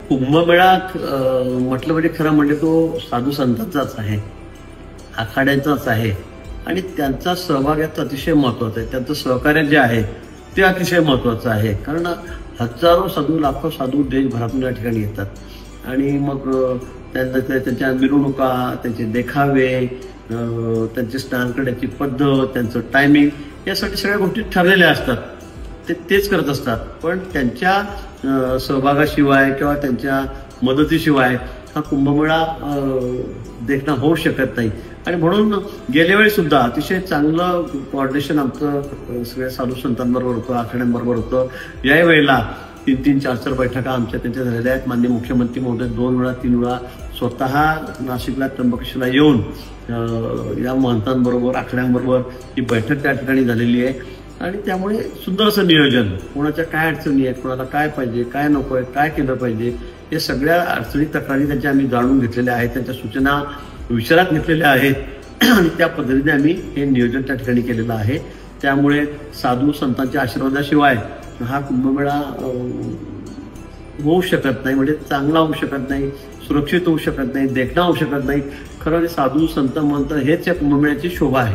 कुंभमेळा म्हटलं म्हणजे खरं म्हणजे तो साधू संतांचाच आहे, आखाड्यांचाच आहे आणि त्यांचा सहभाग यात अतिशय महत्वाचा आहे. त्यांचं सहकार्य जे आहे ते अतिशय महत्वाचं आहे. कारण हजारो साधू, लाखो साधू देशभरातून या ठिकाणी येतात आणि मग त्यांच्या मिरवणुका, त्यांचे देखावे, त्यांचे स्नान करण्याची पद्धत, त्यांचं टायमिंग, यासाठी सगळ्या गोष्टी ठरलेल्या असतात. तेच करत असतात. पण त्यांच्या सहभागाशिवाय किंवा त्यांच्या मदतीशिवाय हा कुंभमेळा देखणं होऊ शकत नाही. आणि म्हणून गेल्या वेळी सुद्धा अतिशय चांगलं कोऑर्डिनेशन आमचं सगळ्या साधू संतांबरोबर होतं, आखाड्यांबरोबर होतं. याही वेळेला 3-3, 4-4 बैठका आमच्या त्यांच्या झालेल्या आहेत. माननीय मुख्यमंत्री महोदय 2 वेळा 3 वेळा स्वतः नाशिकला, त्र्यंबकेश्वरला येऊन या महंतांबरोबर, आखाड्यांबरोबर ही बैठक त्या ठिकाणी झालेली आहे. आणि त्यामुळे सुंदर असं नियोजन, कोणाच्या काय अडचणी आहेत, कोणाला काय पाहिजे, काय नको आहे, काय केलं पाहिजे, या सगळ्या अडचणी, तक्रारी त्यांच्या आम्ही जाणून घेतलेल्या आहेत, त्यांच्या सूचना विचारात घेतलेल्या आहेत आणि त्या पद्धतीने आम्ही हे नियोजन त्या ठिकाणी केलेलं आहे. त्यामुळे साधू संतांच्या आशीर्वादाशिवाय हा कुंभमेळा होऊ शकत नाही, म्हणजे चांगला होऊ शकत नाही, सुरक्षित होऊ शकत नाही, देखणा होऊ शकत नाही. खरं साधू संत म्हणतं हेच या कुंभमेळ्याची शोभा आहे.